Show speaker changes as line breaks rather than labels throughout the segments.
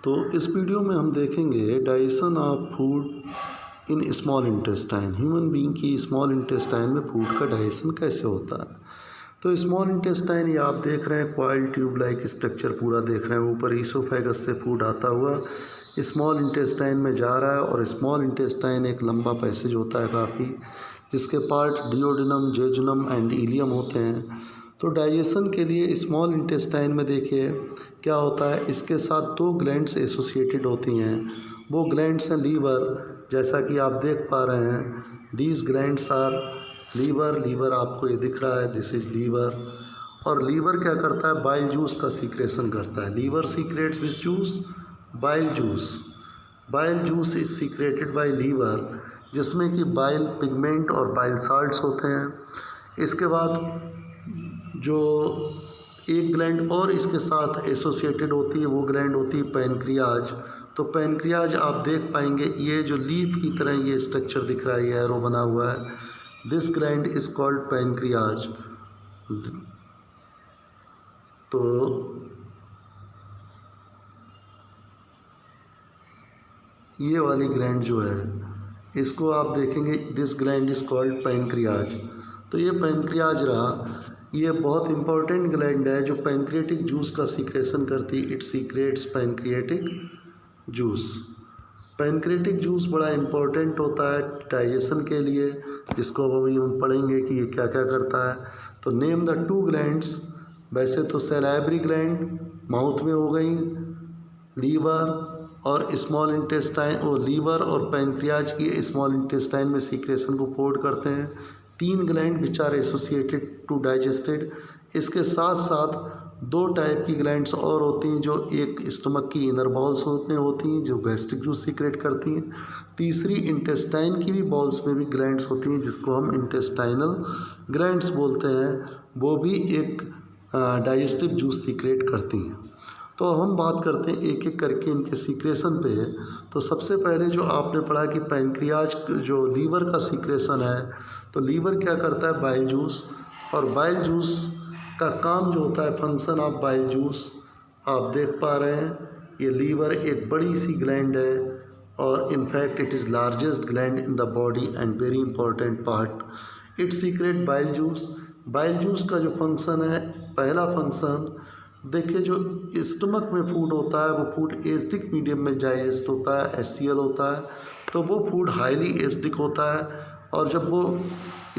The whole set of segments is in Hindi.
तो इस वीडियो में हम देखेंगे digestion of food in small intestine. Human being की स्मॉल इंटेस्टाइन में फूड का डाइजेशन कैसे होता है। तो स्मॉल इंटेस्टाइन ये आप देख रहे हैं कॉइल ट्यूब लाइक स्ट्रक्चर पूरा देख रहे हैं। ऊपर ईसोफेगस से फूड आता हुआ स्मॉल इंटेस्टाइन में जा रहा है और स्मॉल इंटेस्टाइन एक लंबा पैसेज होता है काफ़ी, जिसके part duodenum, jejunum and ileum होते हैं। तो डाइजेशन के लिए स्मॉल इंटेस्टाइन में देखिए क्या होता है, इसके साथ दो ग्लैंड्स एसोसिएटेड होती हैं। वो ग्लैंड्स हैं लीवर, जैसा कि आप देख पा रहे हैं। दीज ग्लैंड्स आर लीवर आपको ये दिख रहा है, दिस इज लीवर। और लीवर क्या करता है, बाइल जूस का सीक्रेशन करता है। Liver secretes which juice, bile juice. Bile juice is secreted by liver, जिसमें कि बाइल पिगमेंट और बाइल साल्ट्स होते हैं। इसके बाद जो एक ग्लैंड और इसके साथ एसोसिएटेड होती है वो ग्लैंड होती है पैनक्रियाज। तो पैनक्रियाज आप देख पाएंगे, ये जो लीफ की तरह ये स्ट्रक्चर दिख रहा है, ये एरो बना हुआ है। This gland is called pancreas. तो ये वाली ग्लैंड जो है इसको आप देखेंगे, this gland is called pancreas. तो ये पैनक्रियाज रहा, ये बहुत इंपॉर्टेंट ग्लैंड है जो पैनक्रियाटिक जूस का सीक्रेशन करती है। It secrets pancreatic juice. Pancreatic juice बड़ा इंपॉर्टेंट होता है डाइजेशन के लिए, इसको अब अभी हम पढ़ेंगे कि ये क्या क्या करता है। तो नेम द टू ग्लैंड्स। वैसे तो सैलाइवरी ग्लैंड माउथ में हो गई, लीवर और स्मॉल इंटेस्टाइन, और लीवर और पैनक्रियाज की स्मॉल इंटेस्टाइन में सीक्रेशन को फोर्ड करते हैं। तीन gland which are associated to digested. इसके साथ साथ दो टाइप की ग्लैंड्स और होती हैं, जो एक स्टमक की इनर बॉल्स में होती हैं जो गैस्ट्रिक जूस सीक्रेट करती हैं। तीसरी इंटेस्टाइन की भी बॉल्स में भी ग्लैंड्स होती हैं जिसको हम इंटेस्टाइनल ग्लैंड्स बोलते हैं, वो भी एक डाइजेस्टिव जूस सीक्रेट करती हैं। तो हम बात करते हैं एक एक करके इनके सीक्रेशन पे। तो सबसे पहले जो आपने पढ़ा कि पैनक्रियाज जो लीवर का सीक्रेशन है, तो लीवर क्या करता है, बाइल जूस। और बाइल जूस का काम जो होता है, फंक्शन ऑफ बाइल जूस आप देख पा रहे हैं। ये लीवर एक बड़ी सी ग्लैंड है और in fact it is largest gland in the body and very important part. It secret bile juice. Bile juice का जो फंक्शन है, पहला फंक्शन देखिए, जो स्टमक में फूड होता है वो फूड एसिडिक मीडियम में डाइजेस्ट होता है, HCl होता है, तो वो फूड हाईली एसिडिक होता है। और जब वो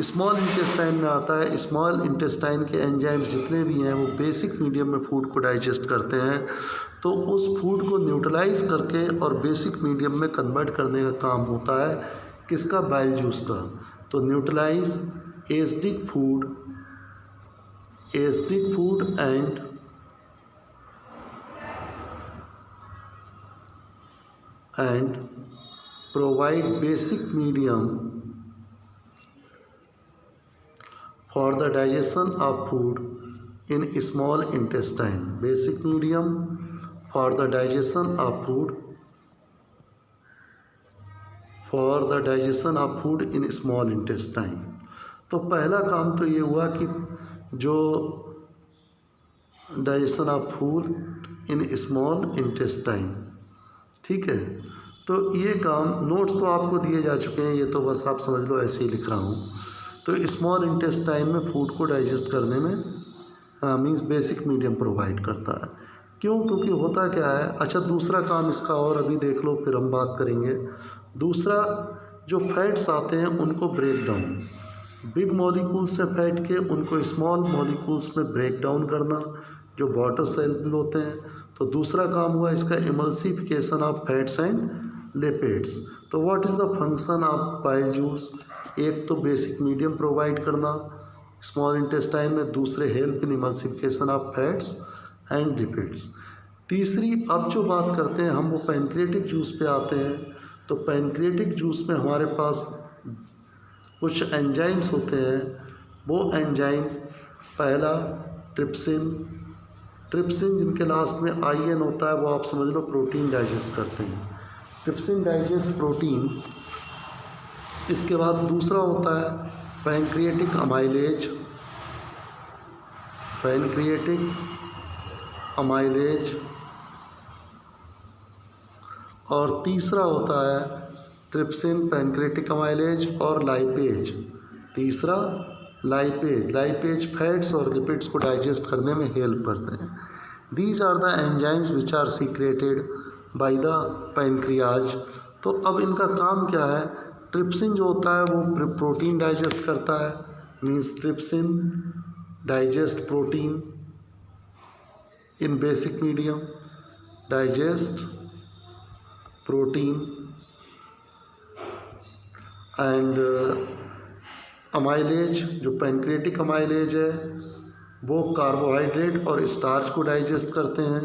स्मॉल इंटेस्टाइन में आता है, स्मॉल इंटेस्टाइन के एंजाइम्स जितने भी हैं वो बेसिक मीडियम में फूड को डाइजेस्ट करते हैं। तो उस फूड को न्यूट्रलाइज करके और बेसिक मीडियम में कन्वर्ट करने का काम होता है किसका, बाइल जूस का। तो neutralise acidic food and provide basic medium for the digestion of food in small intestine. Basic medium for the digestion of food in small intestine. तो पहला काम तो ये हुआ कि जो digestion of food in small intestine, ठीक है। तो ये काम, नोट्स तो आपको दिए जा चुके हैं, ये तो बस आप समझ लो ऐसे ही लिख रहा हूँ। तो स्मॉल इंटेस्टाइन में फूड को डाइजेस्ट करने में मीन्स बेसिक मीडियम प्रोवाइड करता है। क्यों, क्योंकि होता क्या है। अच्छा, दूसरा काम इसका और अभी देख लो, फिर हम बात करेंगे। दूसरा, जो फैट्स आते हैं उनको ब्रेक डाउन, बिग मॉलिक्यूल्स से फैट के उनको स्मॉल मॉलिक्यूल्स में ब्रेक डाउन करना, जो वाटर सॉल्युबल होते हैं। तो दूसरा काम हुआ इसका emulsification of fats and lipids. तो what is the function of bile juice, एक तो बेसिक मीडियम प्रोवाइड करना स्मॉल इंटेस्टाइन में, दूसरे help in emulsification of fats and lipids. तीसरी, अब जो बात करते हैं हम वो पैनक्रियाटिक जूस पे आते हैं। तो पैनक्रियाटिक जूस में हमारे पास कुछ एंजाइम्स होते हैं। वो एंजाइम, पहला ट्रिप्सिन जिनके लास्ट में IN होता है, वो आप समझ लो प्रोटीन डाइजेस्ट करते हैं। Trypsin digest protein. इसके बाद दूसरा होता है पैनक्रियाटिक अमाइलेज और तीसरा होता है ट्रिप्सिन, पैनक्रेटिक अमाइलेज और लाइपेज। तीसरा लाइपेज फैट्स और लिपिड्स को डाइजेस्ट करने में हेल्प करते हैं। These are the enzymes which are secreted by the pancreas. तो अब इनका काम क्या है? ट्रिप्सिन जो होता है वो प्रोटीन डाइजेस्ट करता है, means trypsin digest protein in basic medium, digest protein and amylase, जो पैनक्रेटिक अमाइलेज है वो कार्बोहाइड्रेट और स्टार्च को डाइजेस्ट करते हैं,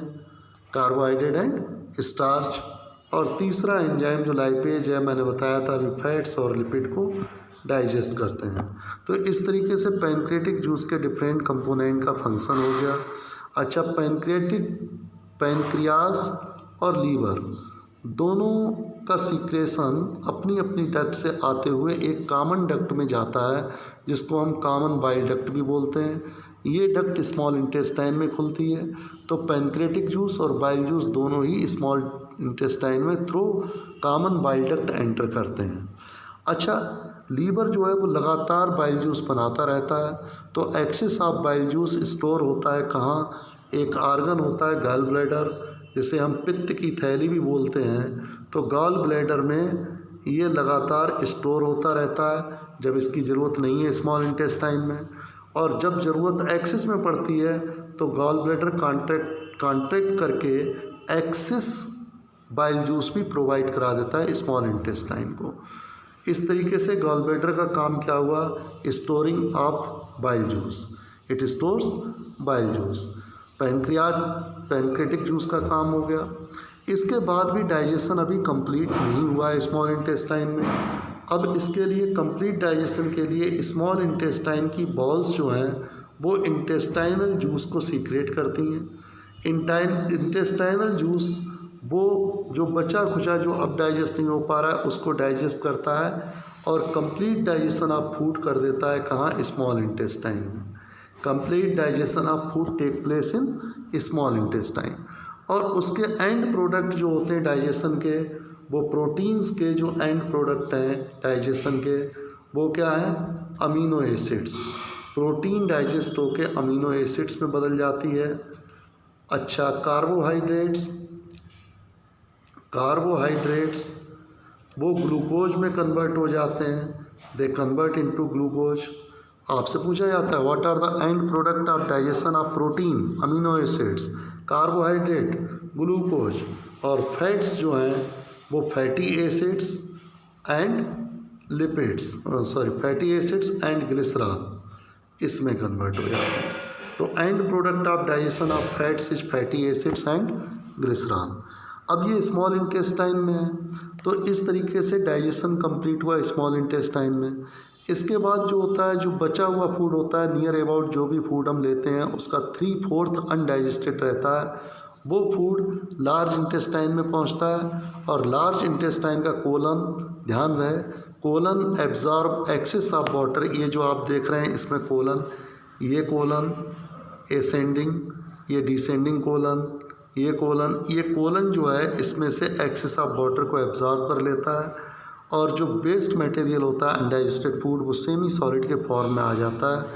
कार्बोहाइड्रेट एंड स्टार्च। और तीसरा एंजाइम जो लाइपेज है, मैंने बताया था अभी, फैट्स और लिपिड को डाइजेस्ट करते हैं। तो इस तरीके से पैनक्रेटिक जूस के डिफरेंट कंपोनेंट का फंक्शन हो गया। अच्छा, पैनक्रियाज और लीवर दोनों का सीक्रेशन अपनी अपनी डक्ट से आते हुए एक कॉमन डक्ट में जाता है, जिसको हम कॉमन बाइल डक्ट भी बोलते हैं। ये डक्ट स्मॉल इंटेस्टाइन में खुलती है। तो पैनक्रेटिक जूस और बाइल जूस दोनों ही स्मॉल इंटेस्टाइन में through common bile duct enter करते हैं। अच्छा, लीवर जो है वो लगातार बाइल जूस बनाता रहता है। तो excess of bile juice store होता है कहाँ? एक आर्गन होता है गॉल ब्लैडर, जिसे हम पित्त की थैली भी बोलते हैं। तो गॉल ब्लैडर में ये लगातार स्टोर होता रहता है जब इसकी ज़रूरत नहीं है स्मॉल इंटेस्टाइन में, और जब ज़रूरत एक्सेस में पड़ती है तो गॉल ब्लैडर कॉन्ट्रैक्ट करके एक्सेस बाइल जूस भी प्रोवाइड करा देता है स्मॉल इंटेस्टाइन को। इस तरीके से गॉल ब्लैडर का काम क्या हुआ? Storing of bile juice, it stores bile juice. Pancreatic juice का काम हो गया। इसके बाद भी डाइजेशन अभी कंप्लीट नहीं हुआ है स्मॉल इंटेस्टाइन में। अब इसके लिए कंप्लीट डाइजेशन के लिए स्मॉल इंटेस्टाइन की बॉल्स जो हैं वो इंटेस्टाइनल जूस को सीक्रेट करती हैं। इंटेस्टाइनल जूस वो जो बचा खुचा जो अब डाइजेस्ट नहीं हो पा रहा है उसको डाइजेस्ट करता है और कंप्लीट डाइजेशन ऑफ फूड कर देता है कहाँ? स्मॉल इंटेस्टाइन में। Complete digestion of food take place in small intestine. और उसके एंड प्रोडक्ट जो होते हैं डाइजेशन के, वो प्रोटीन्स के जो एंड प्रोडक्ट हैं डाइजेशन के, वो क्या है? Amino acids. प्रोटीन डाइजेस्ट होके अमीनो एसिड्स में बदल जाती है। अच्छा, कार्बोहाइड्रेट्स वो ग्लूकोज में कन्वर्ट हो जाते हैं, दे कन्वर्ट इनटू ग्लूकोज। आपसे पूछा जाता है what are the end product of digestion of protein? Amino acids, carbohydrate, glucose, और फैट्स जो हैं वो fatty acids and lipids, fatty acids and glycerol इसमें कन्वर्ट हो जाते हैं। तो end product of digestion of fats is fatty acids and glycerol. अब ये स्मॉल इंटेस्टाइन में है। तो इस तरीके से डाइजेशन कंप्लीट हुआ स्मॉल इंटेस्टाइन में। इसके बाद जो होता है, जो बचा हुआ फूड होता है, नियर अबाउट जो भी फूड हम लेते हैं उसका 3/4 अनडाइजेस्टेड रहता है। वो फूड लार्ज इंटेस्टाइन में पहुंचता है और लार्ज इंटेस्टाइन का कोलन, ध्यान रहे, colon absorb excess of water. ये जो आप देख रहे हैं इसमें कोलन, ये कोलन एसेंडिंग, ये डिसेंडिंग कोलन, ये कोलन जो है इसमें से एक्सेस ऑफ वाटर को एब्जॉर्ब कर लेता है और जो वेस्ट मटेरियल होता है अनडाइजेस्टेड फूड वो सेमी सॉलिड के फॉर्म में आ जाता है,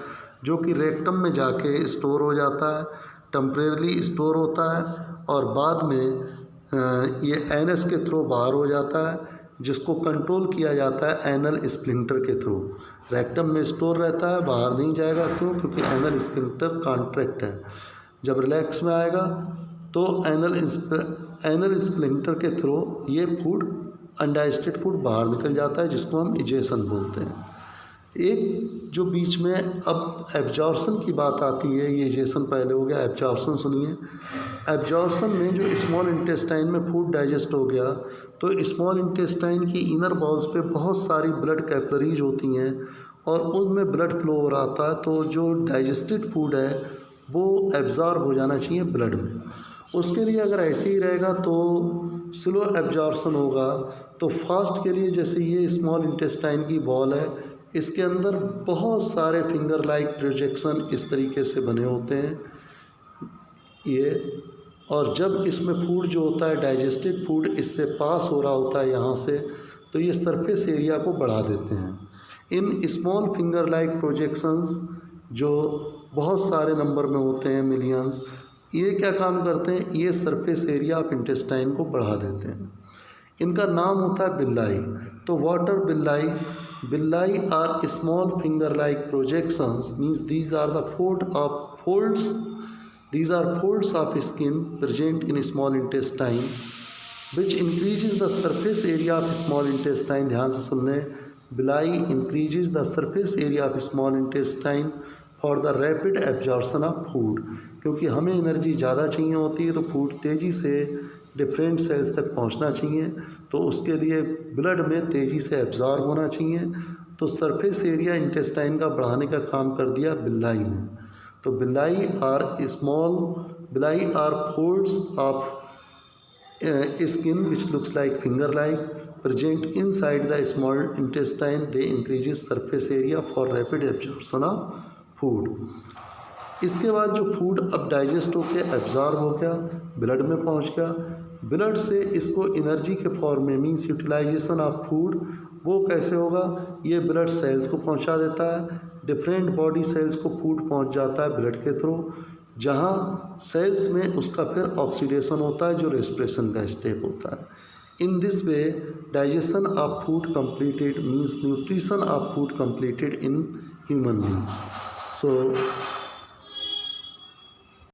जो कि रेक्टम में जाके स्टोर हो जाता है, टेम्परेरी स्टोर होता है और बाद में ये एनस के थ्रू बाहर हो जाता है, जिसको कंट्रोल किया जाता है एनल स्प्लिंटर के थ्रू। रेक्टम में स्टोर रहता है, बाहर नहीं जाएगा। क्यों? क्योंकि एनल स्प्लिंटर कॉन्ट्रैक्ट है। जब रिलैक्स में आएगा तो एनल स्प्लिंटर के थ्रू ये फूड, अनडाइजेस्टेड फूड बाहर निकल जाता है, जिसको हम इजेशन बोलते हैं। एक जो बीच में अब एब्जॉर्प्शन की बात आती है, ये इजेशन पहले हो गया, एब्जॉर्प्शन सुनिए। एब्जॉर्प्शन में जो स्मॉल इंटेस्टाइन में फूड डाइजेस्ट हो गया तो स्मॉल इंटेस्टाइन की इनर वॉल्स पे बहुत सारी ब्लड कैपिलरीज होती हैं और उनमें ब्लड फ्लो हो रहा था। तो जो डाइजेस्टेड फूड है वो एब्जॉर्ब हो जाना चाहिए ब्लड में। उसके लिए अगर ऐसे ही रहेगा तो स्लो एब्जॉर्प्शन होगा। तो फास्ट के लिए जैसे ये स्मॉल इंटेस्टाइन की वॉल है, इसके अंदर बहुत सारे फिंगर लाइक प्रोजेक्शन इस तरीके से बने होते हैं ये, और जब इसमें फूड जो होता है डाइजेस्टेड फूड इससे पास हो रहा होता है यहाँ से, तो ये सरफेस एरिया को बढ़ा देते हैं। In small finger like projections जो बहुत सारे नंबर में होते हैं, मिलियंस, ये क्या काम करते हैं, ये सरफेस एरिया ऑफ इंटेस्टाइन को बढ़ा देते हैं। इनका नाम होता है बिल्लाई। तो what are villi, villi are small finger like projections, means these are the folds, these are folds of skin present in small intestine which increases the surface area of small intestine। ध्यान से सुन लें, बिलाई increases the surface area of small intestine for the rapid absorption of food। क्योंकि हमें एनर्जी ज़्यादा चाहिए होती है तो फूड तेज़ी से डिफरेंट सेल्स तक पहुंचना चाहिए, तो उसके लिए ब्लड में तेज़ी से एब्जॉर्ब होना चाहिए। तो सरफेस एरिया इंटेस्टाइन का बढ़ाने का काम कर दिया बिल्लाई ने। तो बिल्लाई are folds of skin which looks like finger like present inside the small intestine, they increases surface area for rapid absorption of food। इसके बाद जो फूड अब डाइजेस्ट होकर एब्जॉर्ब हो गया, ब्लड में पहुंच गया, ब्लड से इसको एनर्जी के फॉर्म में मीन्स यूटिलाइजेशन ऑफ फूड, वो कैसे होगा, ये ब्लड सेल्स को पहुंचा देता है, डिफरेंट बॉडी सेल्स को फूड पहुंच जाता है ब्लड के थ्रू, जहां सेल्स में उसका फिर ऑक्सीडेशन होता है जो रेस्पिरेशन का स्टेप होता है। In this way digestion of food completed, means nutrition of food completed in human beings. So